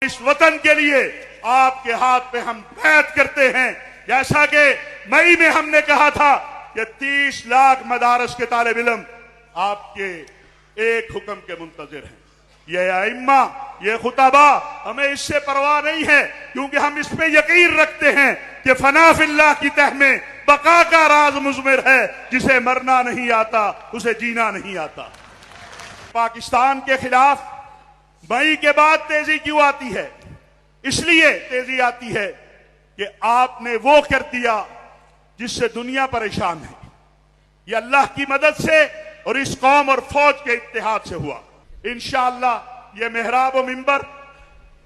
اس وطن کے لیے آپ کے ہاتھ پہ ہم بیعت کرتے ہیں، جیسا کہ مئی میں ہم نے کہا تھا کہ 30 لاکھ مدارس کے طالب علم آپ کے ایک حکم کے منتظر ہیں۔ یہ ائمہ، یہ خطبہ، ہمیں اس سے پرواہ نہیں ہے، کیونکہ ہم اس پہ یقین رکھتے ہیں کہ فنا فی اللہ کی تہ میں بقا کا راز مضمر ہے، جسے مرنا نہیں آتا اسے جینا نہیں آتا۔ پاکستان کے خلاف مئی کے بعد تیزی کیوں آتی ہے؟ اس لیے تیزی آتی ہے کہ آپ نے وہ کر دیا جس سے دنیا پریشان ہے۔ یہ اللہ کی مدد سے اور اس قوم اور فوج کے اتحاد سے ہوا۔ انشاءاللہ یہ محراب و منبر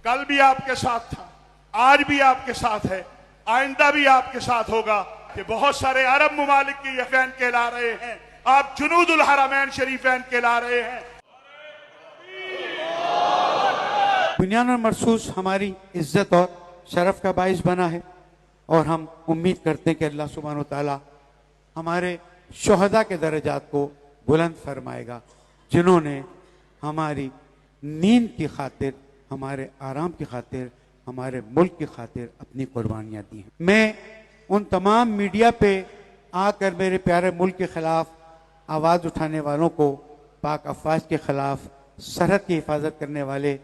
کل بھی آپ کے ساتھ تھا، آج بھی آپ کے ساتھ ہے، آئندہ بھی آپ کے ساتھ ہوگا کہ بہت سارے عرب ممالک کی یقین کہلا رہے ہیں، آپ جنود الحرمین شریفین کہلا رہے ہیں۔ بنیان اور مرصوص ہماری عزت اور شرف کا باعث بنا ہے، اور ہم امید کرتے ہیں کہ اللہ سبحانہ و تعالی ہمارے شہداء کے درجات کو بلند فرمائے گا، جنہوں نے ہماری نیند کی خاطر، ہمارے آرام کی خاطر، ہمارے ملک کی خاطر اپنی قربانیاں دی ہیں۔ میں ان تمام میڈیا پہ آ کر میرے پیارے ملک کے خلاف آواز اٹھانے والوں کو، پاک افواج کے خلاف، سرحد کی حفاظت کرنے والے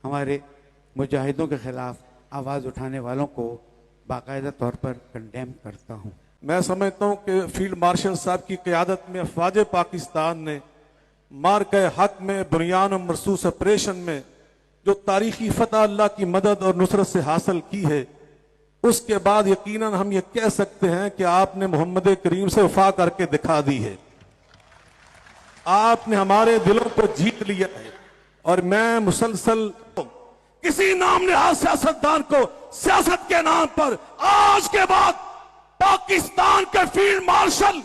ہمارے مجاہدوں کے خلاف آواز اٹھانے والوں کو باقاعدہ طور پر کنڈیم کرتا ہوں۔ میں سمجھتا ہوں کہ فیلڈ مارشل صاحب کی قیادت میں افواج پاکستان نے مارکہ حق میں بنیان و مرصوص آپریشن میں جو تاریخی فتح اللہ کی مدد اور نصرت سے حاصل کی ہے، اس کے بعد یقیناً ہم یہ کہہ سکتے ہیں کہ آپ نے محمد کریم سے وفا کر کے دکھا دی ہے۔ آپ نے ہمارے دلوں کو جیت لیا ہے، اور میں مسلسل کسی نام نہاد سیاستدان کو سیاست کے نام پر آج کے بعد پاکستان کے فیلڈ مارشل،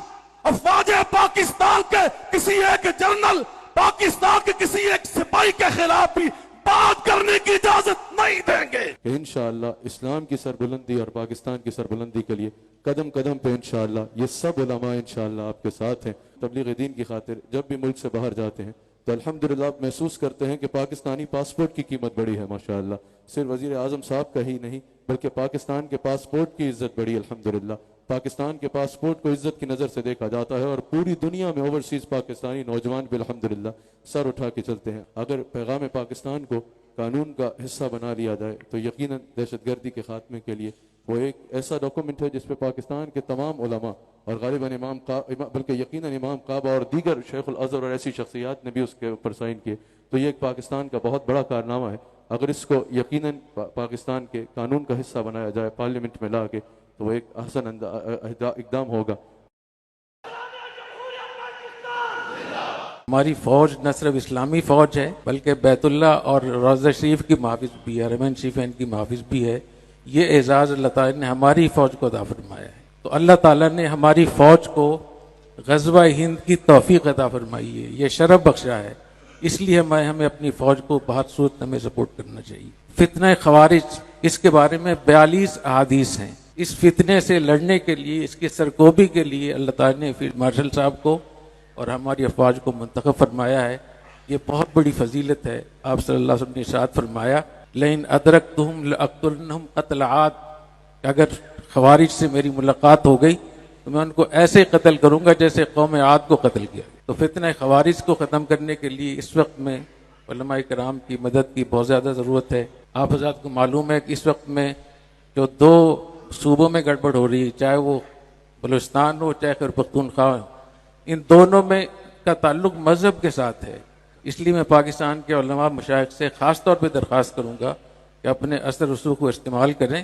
افواج پاکستان کے کسی ایک جنرل، پاکستان کے کسی ایک سپاہی کے خلاف بھی بات کرنے کی اجازت نہیں دیں گے۔ کہ انشاءاللہ اسلام کی سربلندی اور پاکستان کی سربلندی کے لیے قدم قدم پہ انشاءاللہ یہ سب علماء انشاءاللہ آپ کے ساتھ ہیں۔ تبلیغ دین کی خاطر جب بھی ملک سے باہر جاتے ہیں تو الحمدللہ آپ محسوس کرتے ہیں کہ پاکستانی پاسپورٹ کی قیمت بڑی ہے ماشاءاللہ۔ صرف وزیر اعظم صاحب کا ہی نہیں بلکہ پاکستان کے پاسپورٹ کی عزت بڑی الحمدللہ۔ پاکستان کے پاسپورٹ کو عزت کی نظر سے دیکھا جاتا ہے، اور پوری دنیا میں اوورسیز پاکستانی نوجوان بھی الحمدللہ سر اٹھا کے چلتے ہیں۔ اگر پیغام پاکستان کو قانون کا حصہ بنا لیا جائے تو یقیناً دہشت گردی کے خاتمے کے لیے وہ ایک ایسا ڈاکومنٹ ہے جس پہ پاکستان کے تمام علماء اور غالباً بلکہ یقیناً امام کعبہ اور دیگر شیخ الازہر اور ایسی شخصیات نے بھی اس کے اوپر سائن کیے، تو یہ ایک پاکستان کا بہت بڑا کارنامہ ہے۔ اگر اس کو یقیناً پاکستان کے قانون کا حصہ بنایا جائے پارلیمنٹ میں لا کے تو وہ ایک احسن اقدام ہوگا۔ ہماری فوج نہ صرف اسلامی فوج ہے بلکہ بیت اللہ اور روضہ شریف کی محافظ بھی ہے، حرمین شریفین کی محافظ بھی ہے۔ یہ اعزاز اللہ تعالیٰ نے ہماری فوج کو عطا فرمایا ہے، تو اللہ تعالیٰ نے ہماری فوج کو غزوہ ہند کی توفیق عطا فرمائی ہے، یہ شرف بخشا ہے۔ اس لیے ہمیں اپنی فوج کو بہت صورت میں سپورٹ کرنا چاہیے۔ فتنہ خوارج، اس کے بارے میں 42 احادیث ہیں۔ اس فتنے سے لڑنے کے لیے، اس کی سرکوبی کے لیے اللہ تعالیٰ نے فیلڈ مارشل صاحب کو اور ہماری افواج کو منتخب فرمایا ہے۔ یہ بہت بڑی فضیلت ہے۔ آپ صلی اللہ علیہ وسلم نے ارشاد فرمایا لئن ادرکتہم لأقتلنہم قتل عاد، اگر خوارج سے میری ملاقات ہو گئی تو میں ان کو ایسے قتل کروں گا جیسے قوم عاد کو قتل کیا۔ تو فتنہ خوارج کو ختم کرنے کے لیے اس وقت میں علماء کرام کی مدد کی بہت زیادہ ضرورت ہے۔ آپ حضرات کو معلوم ہے کہ اس وقت میں جو 2 صوبوں میں گڑبڑ ہو رہی ہے، چاہے وہ بلوچستان ہو چاہے خیبر پختونخوا ہو، ان دونوں میں کا تعلق مذہب کے ساتھ ہے۔ اس لیے میں پاکستان کے علماء مشائخ سے خاص طور پہ درخواست کروں گا کہ اپنے اثر رسوخ کو استعمال کریں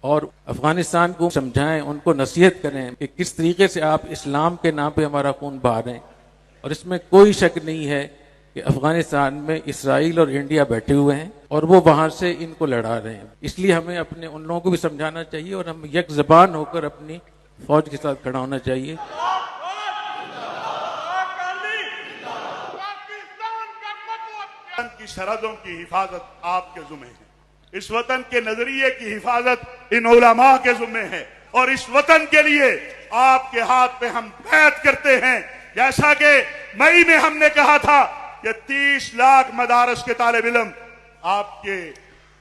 اور افغانستان کو سمجھائیں، ان کو نصیحت کریں کہ کس طریقے سے آپ اسلام کے نام پہ ہمارا خون بہا رہے ہیں۔ اور اس میں کوئی شک نہیں ہے کہ افغانستان میں اسرائیل اور انڈیا بیٹھے ہوئے ہیں اور وہ وہاں سے ان کو لڑا رہے ہیں۔ اس لیے ہمیں اپنے ان لوگوں کو بھی سمجھانا چاہیے اور ہم یک زبان ہو کر اپنی فوج کے ساتھ کھڑا ہونا چاہیے۔ کی سرحدوں کی حفاظت آپ کے ذمہ ہے، اس وطن کے نظریے کی حفاظت ان علماء کے ذمہ ہے، اور اس وطن کے لیے آپ کے ہاتھ پہ ہم بیعت کرتے ہیں، جیسا کہ مئی میں ہم نے کہا تھا کہ 30 لاکھ مدارس کے طالب علم آپ کے